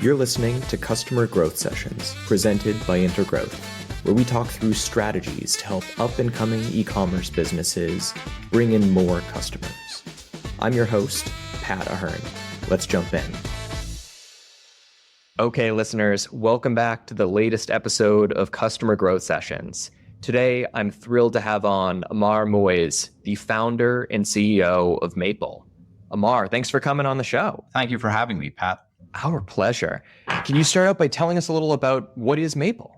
You're listening to Customer Growth Sessions, presented by Intergrowth, where we talk through strategies to help up-and-coming e-commerce businesses bring in more customers. I'm your host, Pat Ahern. Let's jump in. Okay, listeners, welcome back to the latest episode of Customer Growth Sessions. Today, I'm thrilled to have on Ammar Moiz, the founder and CEO of Mayple. Ammar, thanks for coming on the show. Thank you for having me, Pat. Our pleasure. Can you start out by telling us a little about what is Mayple?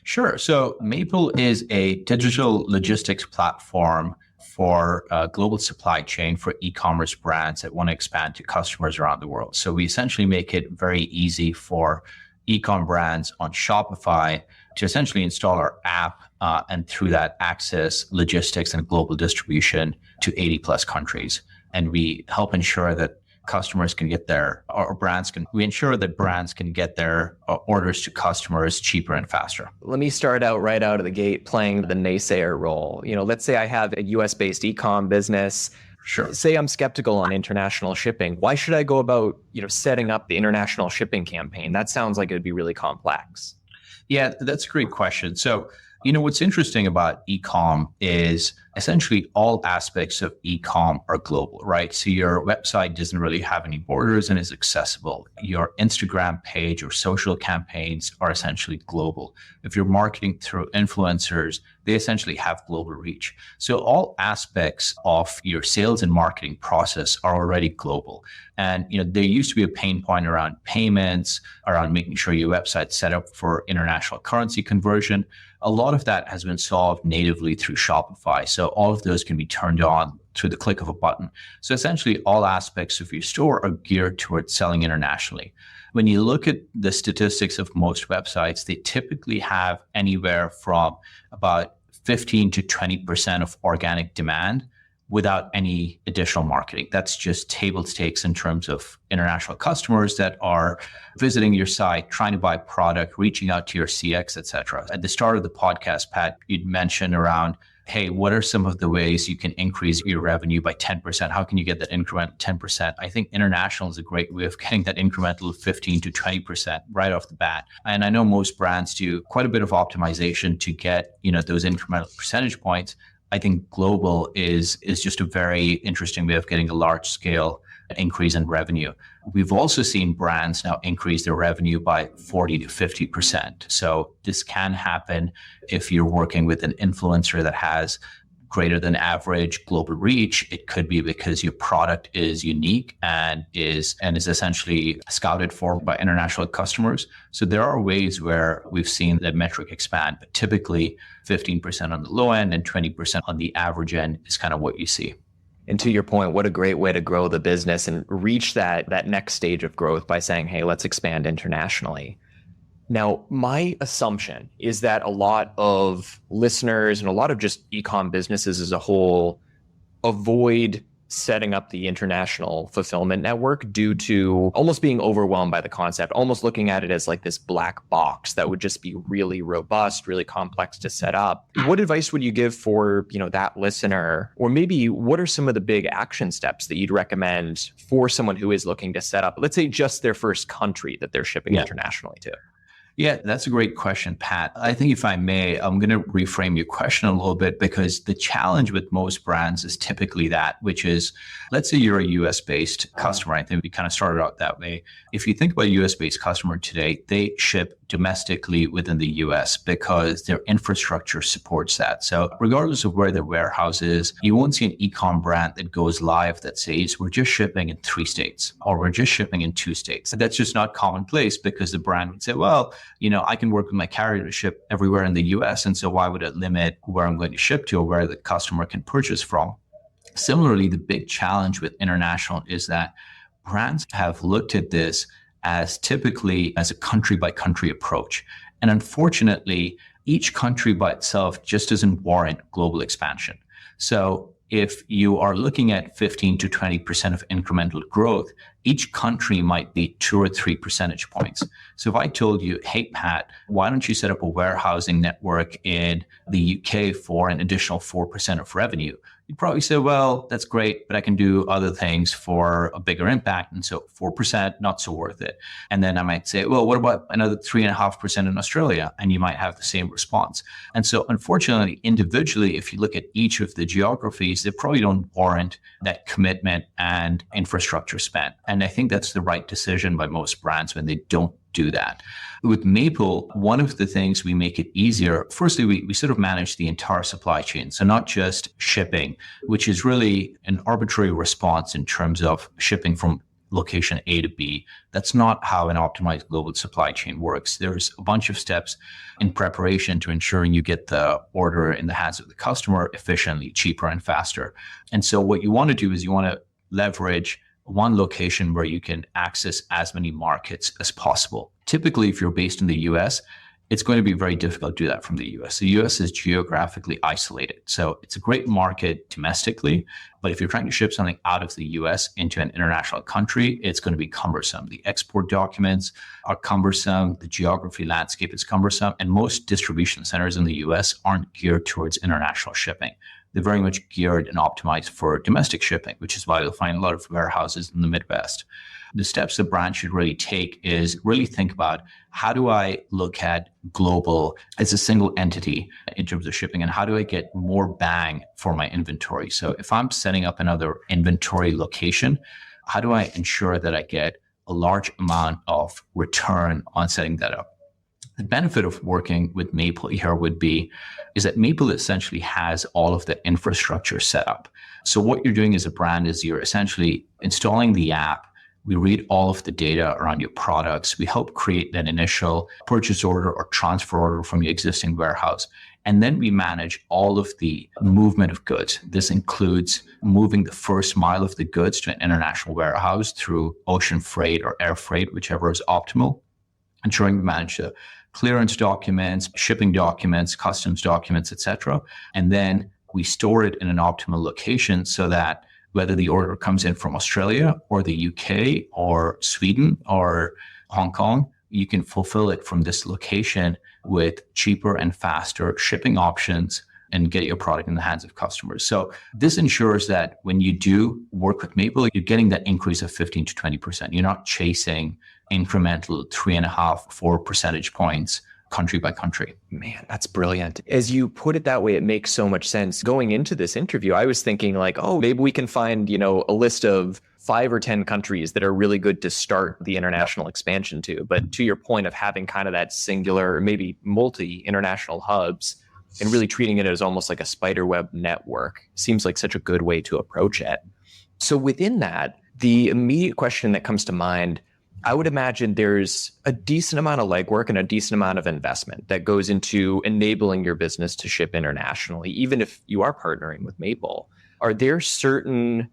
Sure. So Mayple is a digital logistics platform for a global supply chain for e-commerce brands that want to expand to customers around the world. So we essentially make it very easy for e-com brands on Shopify to essentially install our app and through that access logistics and global distribution to 80 plus countries. And we help ensure that customers can get we ensure that brands can get their orders to customers cheaper and faster. Let me start out right out of the gate playing the naysayer role. Let's say I have a US-based e-com business. Sure. Say I'm skeptical on international shipping. Why should I go about, setting up the international shipping campaign? That sounds like it'd be really complex. Yeah, that's a great question. So, what's interesting about e-com is essentially all aspects of e-com are global, right? So your website doesn't really have any borders and is accessible. Your Instagram page or social campaigns are essentially global. If you're marketing through influencers, they essentially have global reach. So all aspects of your sales and marketing process are already global. And, there used to be a pain point around payments, around making sure your website's set up for international currency conversion. A lot of that has been solved natively through Shopify. So all of those can be turned on through the click of a button. So essentially all aspects of your store are geared towards selling internationally. When you look at the statistics of most websites, they typically have anywhere from about 15 to 20% of organic demand without any additional marketing. That's just table stakes in terms of international customers that are visiting your site, trying to buy product, reaching out to your CX, et cetera. At the start of the podcast, Pat, you'd mentioned around, hey, what are some of the ways you can increase your revenue by 10%? How can you get that incremental 10%? I think international is a great way of getting that incremental 15 to 20% right off the bat. And I know most brands do quite a bit of optimization to get, those incremental percentage points. I think global is just a very interesting way of getting a large scale increase in revenue. We've also seen brands now increase their revenue by 40 to 50%. So this can happen if you're working with an influencer that has greater than average global reach. It could be because your product is unique and is essentially scouted for by international customers. So there are ways where we've seen that metric expand, but typically 15% on the low end and 20% on the average end is kind of what you see. And to your point, what a great way to grow the business and reach that next stage of growth by saying, hey, let's expand internationally. Now, my assumption is that a lot of listeners and a lot of just e-com businesses as a whole avoid setting up the international fulfillment network due to almost being overwhelmed by the concept, almost looking at it as like this black box that would just be really robust, really complex to set up. What advice would you give for, that listener? Or maybe what are some of the big action steps that you'd recommend for someone who is looking to set up, let's say, just their first country that they're shipping internationally to? Yeah, that's a great question, Pat. I think if I may, I'm going to reframe your question a little bit because the challenge with most brands is typically that, which is, let's say you're a US-based customer. I think we kind of started out that way. If you think about a US-based customer today, they ship domestically within the US because their infrastructure supports that. So regardless of where their warehouse is, you won't see an e-com brand that goes live that says, we're just shipping in 3 states or we're just shipping in 2 states. That's just not commonplace because the brand would say, well, I can work with my carrier to ship everywhere in the US. And so why would it limit where I'm going to ship to or where the customer can purchase from? Similarly, the big challenge with international is that brands have looked at this as typically as a country by country approach. And unfortunately, each country by itself just doesn't warrant global expansion. So if you are looking at 15 to 20% of incremental growth, each country might be 2 or 3 percentage points. So if I told you, hey, Pat, why don't you set up a warehousing network in the UK for an additional 4% of revenue? You'd probably say, well, that's great, but I can do other things for a bigger impact. And so 4%, not so worth it. And then I might say, well, what about another 3.5% in Australia? And you might have the same response. And so unfortunately, individually, if you look at each of the geographies, they probably don't warrant that commitment and infrastructure spend. And I think that's the right decision by most brands when they don't do that. With Mayple, one of the things we make it easier, firstly, we sort of manage the entire supply chain. So not just shipping, which is really an arbitrary response in terms of shipping from location A to B. That's not how an optimized global supply chain works. There's a bunch of steps in preparation to ensuring you get the order in the hands of the customer efficiently, cheaper, and faster. And so what you want to do is you want to leverage one location where you can access as many markets as possible. Typically, if you're based in the US, it's going to be very difficult to do that from the US. The US is geographically isolated. So it's a great market domestically, but if you're trying to ship something out of the US into an international country, it's going to be cumbersome. The export documents are cumbersome. The geography landscape is cumbersome. And most distribution centers in the US aren't geared towards international shipping. They're very much geared and optimized for domestic shipping, which is why you'll find a lot of warehouses in the Midwest. The steps the brand should really take is really think about, how do I look at global as a single entity in terms of shipping, and how do I get more bang for my inventory? So if I'm setting up another inventory location, how do I ensure that I get a large amount of return on setting that up? The benefit of working with Mayple here is that Mayple essentially has all of the infrastructure set up. So what you're doing as a brand is you're essentially installing the app. We read all of the data around your products. We help create that initial purchase order or transfer order from your existing warehouse. And then we manage all of the movement of goods. This includes moving the first mile of the goods to an international warehouse through ocean freight or air freight, whichever is optimal, ensuring we manage the clearance documents, shipping documents, customs documents, etc. And then we store it in an optimal location so that whether the order comes in from Australia or the UK or Sweden or Hong Kong, you can fulfill it from this location with cheaper and faster shipping options and get your product in the hands of customers. So this ensures that when you do work with Mayple, you're getting that increase of 15 to 20%. You're not chasing incremental 3.5, 4 percentage points country by country. Man, that's brilliant. As you put it that way, it makes so much sense. Going into this interview, I was thinking like, oh, maybe we can find, a list of 5 or 10 countries that are really good to start the international expansion to. But to your point of having kind of that singular, maybe multi-international hubs and really treating it as almost like a spiderweb network seems like such a good way to approach it. So within that, the immediate question that comes to mind, I would imagine there's a decent amount of legwork and a decent amount of investment that goes into enabling your business to ship internationally, even if you are partnering with Mayple. Are there certain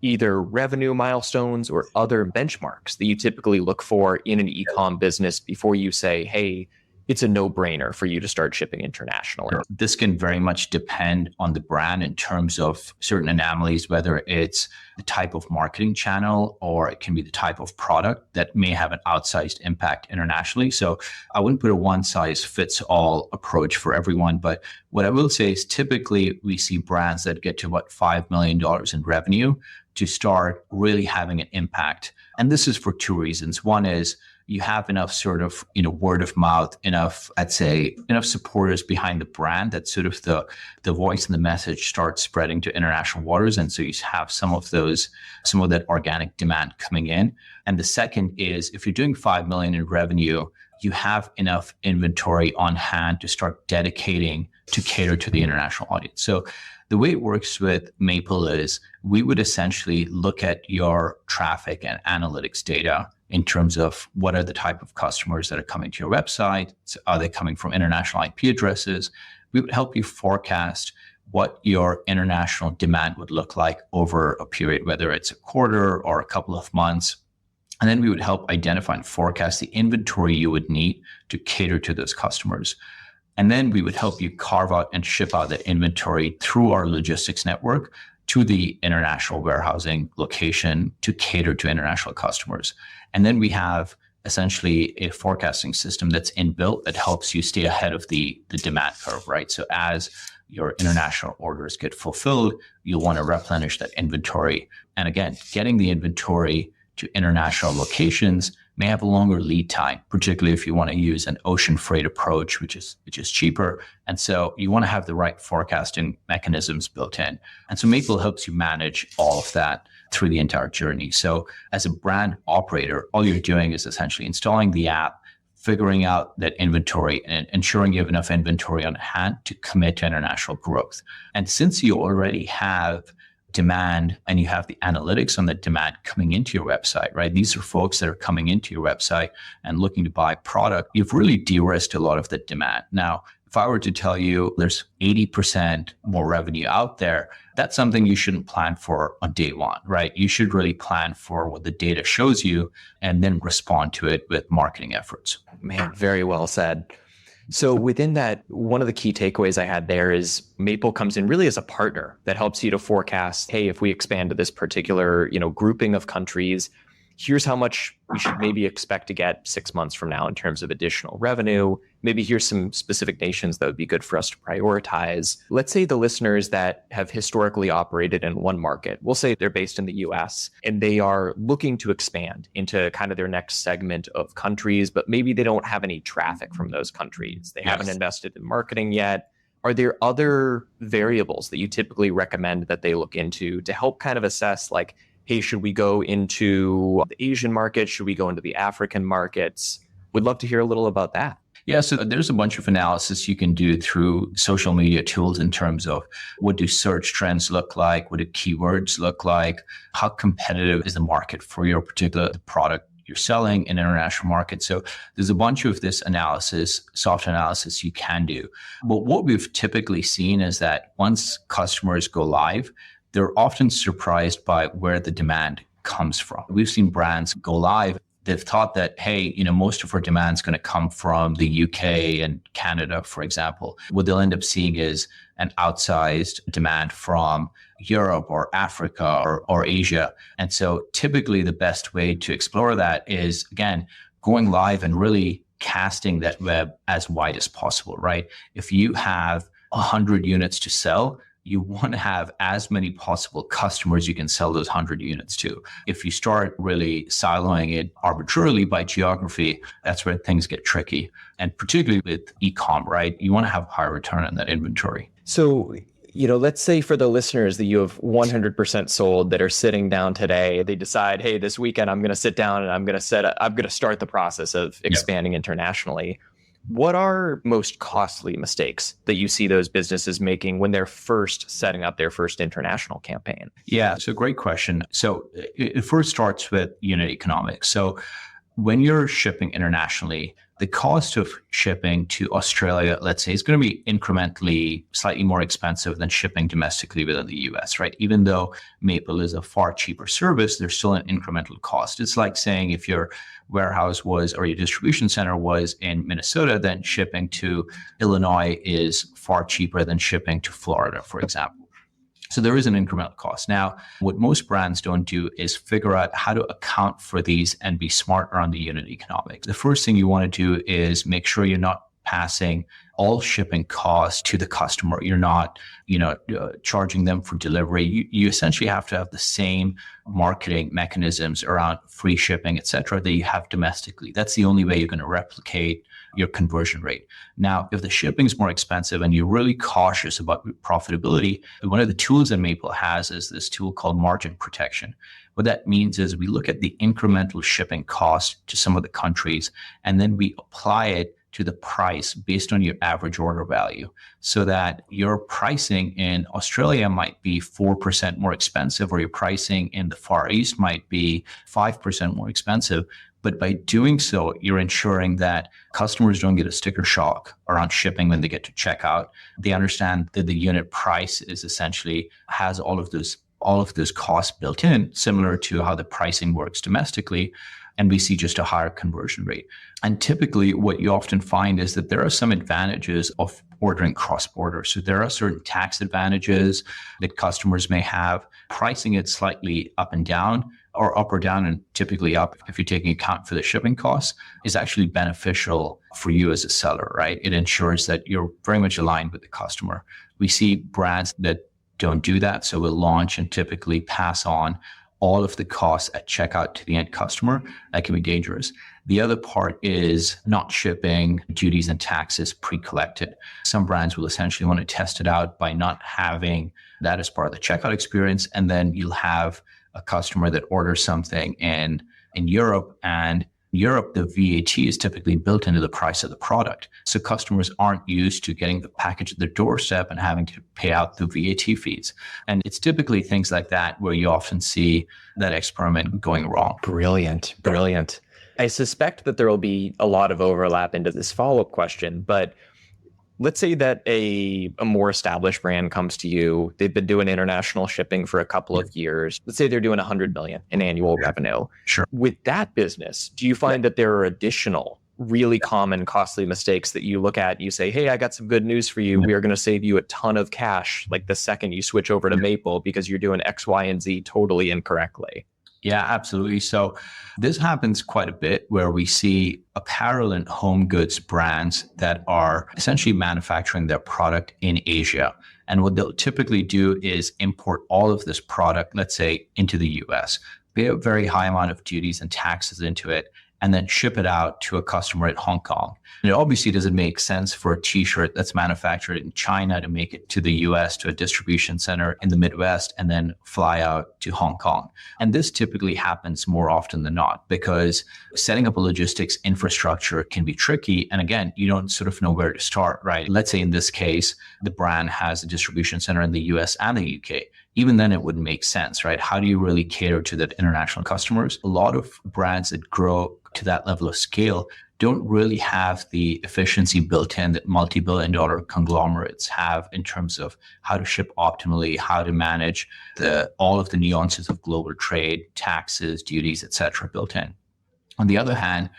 either revenue milestones or other benchmarks that you typically look for in an e-com business before you say, hey, it's a no-brainer for you to start shipping internationally? This can very much depend on the brand in terms of certain anomalies, whether it's the type of marketing channel or it can be the type of product that may have an outsized impact internationally. So I wouldn't put a one-size-fits-all approach for everyone. But what I will say is typically we see brands that get to about $5 million in revenue to start really having an impact. And this is for 2 reasons. One is you have enough sort of, word of mouth, enough supporters behind the brand that sort of the voice and the message starts spreading to international waters. And so you have some of that organic demand coming in. And the second is if you're doing 5 million in revenue, you have enough inventory on hand to start dedicating to cater to the international audience. So the way it works with Mayple is we would essentially look at your traffic and analytics data in terms of what are the type of customers that are coming to your website. So are they coming from international IP addresses? We would help you forecast what your international demand would look like over a period, whether it's a quarter or a couple of months. And then we would help identify and forecast the inventory you would need to cater to those customers. And then we would help you carve out and ship out that inventory through our logistics network to the international warehousing location to cater to international customers. And then we have essentially a forecasting system that's inbuilt that helps you stay ahead of the demand curve, right? So as your international orders get fulfilled, you'll want to replenish that inventory. And again, getting the inventory to international locations may have a longer lead time, particularly if you want to use an ocean freight approach, which is cheaper. And so you want to have the right forecasting mechanisms built in. And so Mayple helps you manage all of that through the entire journey. So as a brand operator, all you're doing is essentially installing the app, figuring out that inventory and ensuring you have enough inventory on hand to commit to international growth. And since you already have demand and you have the analytics on the demand coming into your website, right? These are folks that are coming into your website and looking to buy product. You've really de-risked a lot of the demand. Now, if I were to tell you there's 80% more revenue out there, that's something you shouldn't plan for on day one, right? You should really plan for what the data shows you and then respond to it with marketing efforts. Man, very well said. So within that, one of the key takeaways I had there is Mayple comes in really as a partner that helps you to forecast, hey, if we expand to this particular, grouping of countries, here's how much we should maybe expect to get 6 months from now in terms of additional revenue. Maybe here's some specific nations that would be good for us to prioritize. Let's say the listeners that have historically operated in one market, we'll say they're based in the US and they are looking to expand into kind of their next segment of countries, but maybe they don't have any traffic from those countries. They haven't invested in marketing yet. Are there other variables that you typically recommend that they look into to help kind of assess like, hey, should we go into the Asian market? Should we go into the African markets? We'd love to hear a little about that. Yeah, so there's a bunch of analysis you can do through social media tools in terms of what do search trends look like? What do keywords look like? How competitive is the market for your particular product you're selling in international markets? So there's a bunch of this analysis, soft analysis you can do. But what we've typically seen is that once customers go live, they're often surprised by where the demand comes from. We've seen brands go live. They've thought that, hey, most of our demand is going to come from the UK and Canada, for example. What they'll end up seeing is an outsized demand from Europe or Africa or Asia. And so typically the best way to explore that is, again, going live and really casting that web as wide as possible, right? If you have 100 units to sell, you want to have as many possible customers you can sell those 100 units to. If you start really siloing it arbitrarily by geography, that's where things get tricky. And particularly with e-com, right? You want to have high return on that inventory. So, let's say for the listeners that you have 100% sold that are sitting down today, they decide, hey, this weekend I'm going to sit down and I'm going to start the process of expanding internationally. What are most costly mistakes that you see those businesses making when they're first setting up their first international campaign? Yeah, so great question. So it first starts with unit economics. So when you're shipping internationally, the cost of shipping to Australia, let's say, is going to be incrementally slightly more expensive than shipping domestically within the US, right? Even though Mayple is a far cheaper service, there's still an incremental cost. It's like saying if your warehouse was or your distribution center was in Minnesota, then shipping to Illinois is far cheaper than shipping to Florida, for example. So there is an incremental cost. Now, what most brands don't do is figure out how to account for these and be smart around the unit economics. The first thing you want to do is make sure you're not passing all shipping costs to the customer. You're not, charging them for delivery. You essentially have to have the same marketing mechanisms around free shipping, et cetera, that you have domestically. That's the only way you're going to replicate your conversion rate. Now, if the shipping is more expensive and you're really cautious about profitability, one of the tools that Mayple has is this tool called margin protection. What that means is we look at the incremental shipping cost to some of the countries, and then we apply it to the price based on your average order value, so that your pricing in Australia might be 4% more expensive, or your pricing in the Far East might be 5% more expensive. But by doing so, you're ensuring that customers don't get a sticker shock around shipping when they get to checkout. They understand that the unit price is essentially has all of those costs built in, similar to how the pricing works domestically. and we see just a higher conversion rate. And typically what you often find is that there are some advantages of ordering cross-border. So there are certain tax advantages that customers may have. Pricing it slightly up and down, or up or down, and typically up if you're taking account for the shipping costs, is actually beneficial for you as a seller, right? It ensures that you're very much aligned with the customer. We see brands that don't do that, so we'll launch and typically pass on all of the costs at checkout to the end customer. That can be dangerous. The other part is not shipping duties and taxes pre-collected. Some brands will essentially want to test it out by not having that as part of the checkout experience. And then you'll have a customer that orders something in Europe, and Europe, the VAT is typically built into the price of the product. So customers aren't used to getting the package at their doorstep and having to pay out the VAT fees. And it's typically things like that where you often see that experiment going wrong. Brilliant. Brilliant. I suspect that there will be a lot of overlap into this follow-up question, but let's say that a more established brand comes to you. They've been doing international shipping for a couple of years. Let's say they're doing 100 million in annual revenue. Sure. With that business, do you find that there are additional really common costly mistakes that you look at? You say, hey, I got some good news for you. We are going to save you a ton of cash like the second you switch over to Mayple because you're doing X, Y, and Z totally incorrectly. Yeah, absolutely. So this happens quite a bit where we see apparel and home goods brands that are essentially manufacturing their product in Asia. And what they'll typically do is import all of this product, let's say, into the US, pay a very high amount of duties and taxes into it, and then ship it out to a customer in Hong Kong. And it obviously doesn't make sense for a t-shirt that's manufactured in China to make it to the US, to a distribution center in the Midwest, and then fly out to Hong Kong. And this typically happens more often than not because setting up a logistics infrastructure can be tricky. And again, you don't sort of know where to start, right? Let's say in this case, the brand has a distribution center in the US and the UK. Even then, it wouldn't make sense, right? How do you really cater to that international customers? A lot of brands that grow to that level of scale don't really have the efficiency built in that multi-billion-dollar conglomerates have in terms of how to ship optimally, how to manage all of the nuances of global trade, taxes, duties, et cetera, built in. On the other hand,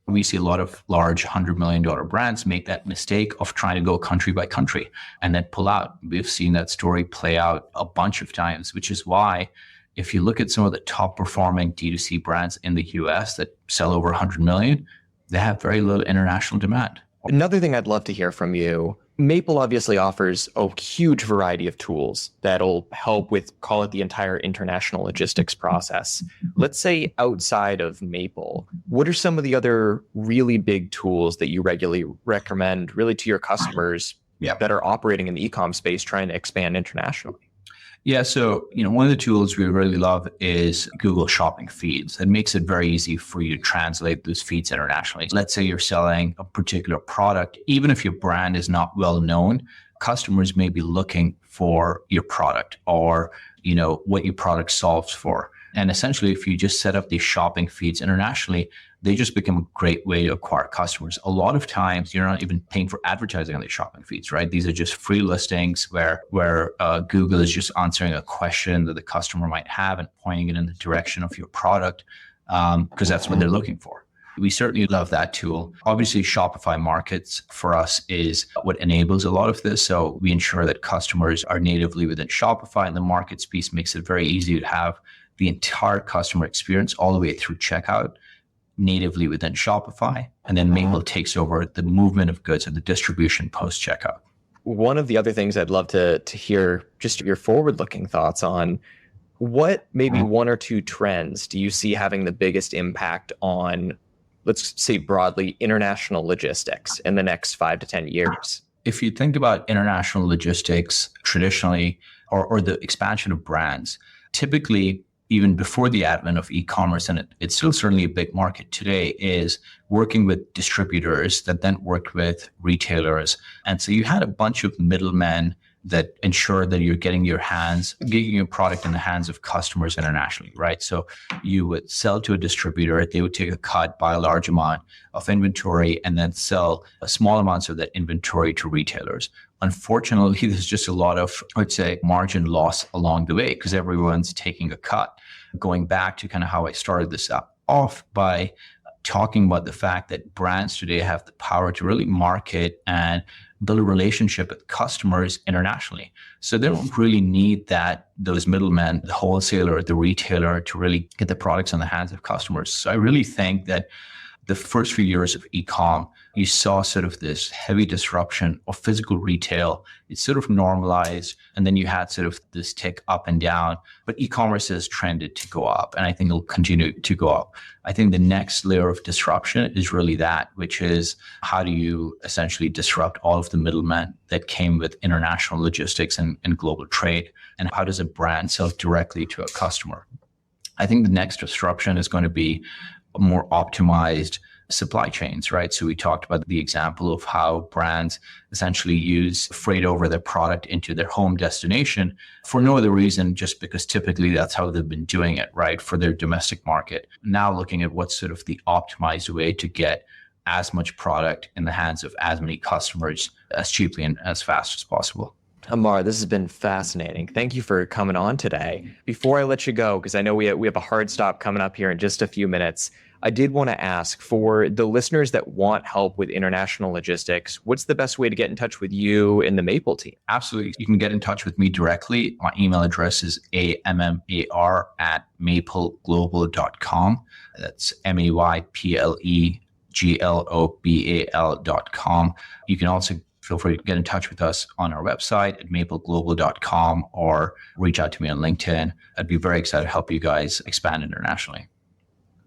we see a lot of large $100 million brands make that mistake of trying to go country by country and then pull out. We've seen that story play out a bunch of times, which is why if you look at some of the top performing D2C brands in the US that sell over 100 million, they have very little international demand. Another thing I'd love to hear from you, Mayple obviously offers a huge variety of tools that'll help with, call it the entire international logistics process. Let's say outside of Mayple, what are some of the other really big tools that you regularly recommend really to your customers that are operating in the e-com space trying to expand internationally? Yeah, so one of the tools we really love is Google Shopping Feeds. It makes it very easy for you to translate those feeds internationally. Let's say you're selling a particular product, even if your brand is not well known, customers may be looking for your product or what your product solves for. And essentially, if you just set up these shopping feeds internationally, they just become a great way to acquire customers. A lot of times, you're not even paying for advertising on these shopping feeds, right? These are just free listings where Google is just answering a question that the customer might have and pointing it in the direction of your product because that's what they're looking for. We certainly love that tool. Obviously, Shopify Markets for us is what enables a lot of this. So we ensure that customers are natively within Shopify, and the Markets piece makes it very easy to have the entire customer experience all the way through checkout natively within Shopify. And then Mayple takes over the movement of goods and the distribution post checkout. One of the other things I'd love to hear just your forward-looking thoughts on, what maybe one or two trends do you see having the biggest impact on, let's say broadly, international logistics in the next 5 to 10 years? If you think about international logistics traditionally, or the expansion of brands, typically, even before the advent of e-commerce, and it's still certainly a big market today, is working with distributors that then worked with retailers. And so you had a bunch of middlemen that ensure that you're getting your product in the hands of customers internationally, right? So you would sell to a distributor, they would take a cut, buy a large amount of inventory, and then sell small amounts of that inventory to retailers. Unfortunately, there's just a lot of, I'd say, margin loss along the way because everyone's taking a cut. Going back to kind of how I started this up, off by talking about the fact that brands today have the power to really market and build a relationship with customers internationally. So they don't really need those middlemen, the wholesaler, the retailer, to really get the products in the hands of customers. So I really think that the first few years of e-com, you saw sort of this heavy disruption of physical retail. It sort of normalized, and then you had sort of this tick up and down. But e-commerce has trended to go up, and I think it'll continue to go up. I think the next layer of disruption is really that, which is how do you essentially disrupt all of the middlemen that came with international logistics and global trade, and how does a brand sell directly to a customer? I think the next disruption is going to be more optimized supply chains, right? So we talked about the example of how brands essentially use freight over their product into their home destination for no other reason, just because typically that's how they've been doing it, right? For their domestic market. Now looking at what's sort of the optimized way to get as much product in the hands of as many customers as cheaply and as fast as possible. Ammar, this has been fascinating. Thank you for coming on today. Before I let you go, because I know we have a hard stop coming up here in just a few minutes, I did want to ask, for the listeners that want help with international logistics, what's the best way to get in touch with you and the Mayple team? Absolutely. You can get in touch with me directly. My email address is ammar@maypleglobal.com. That's maypleglobal.com. You can also feel free to get in touch with us on our website at mapleglobal.com or reach out to me on LinkedIn. I'd be very excited to help you guys expand internationally.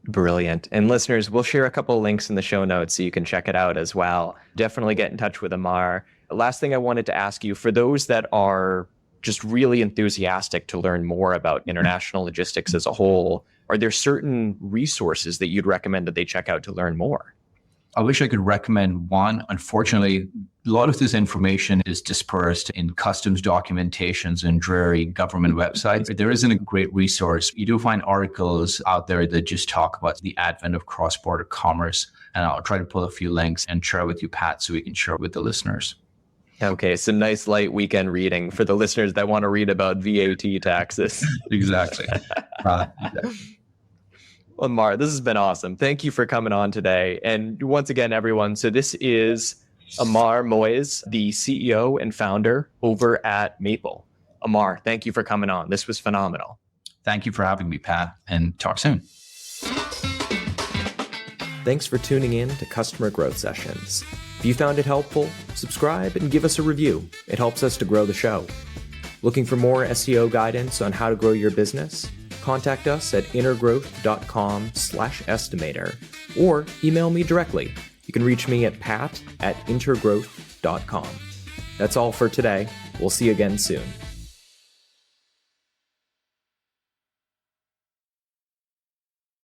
Brilliant. And listeners, we'll share a couple of links in the show notes so you can check it out as well. Definitely get in touch with Ammar. Last thing I wanted to ask you, for those that are just really enthusiastic to learn more about international logistics as a whole, are there certain resources that you'd recommend that they check out to learn more? I wish I could recommend one. Unfortunately, a lot of this information is dispersed in customs documentations and dreary government websites. There isn't a great resource. You do find articles out there that just talk about the advent of cross-border commerce. And I'll try to pull a few links and share with you, Pat, so we can share with the listeners. Okay, some nice light weekend reading for the listeners that want to read about VAT taxes. Exactly. Ammar, this has been awesome. Thank you for coming on today. And once again, everyone, so this is Ammar Moiz, the CEO and founder over at Mayple. Ammar, thank you for coming on. This was phenomenal. Thank you for having me, Pat, and talk soon. Thanks for tuning in to Customer Growth Sessions. If you found it helpful, subscribe and give us a review. It helps us to grow the show. Looking for more SEO guidance on how to grow your business? Contact us at intergrowth.com/estimator or email me directly. You can reach me at pat@intergrowth.com. That's all for today. We'll see you again soon.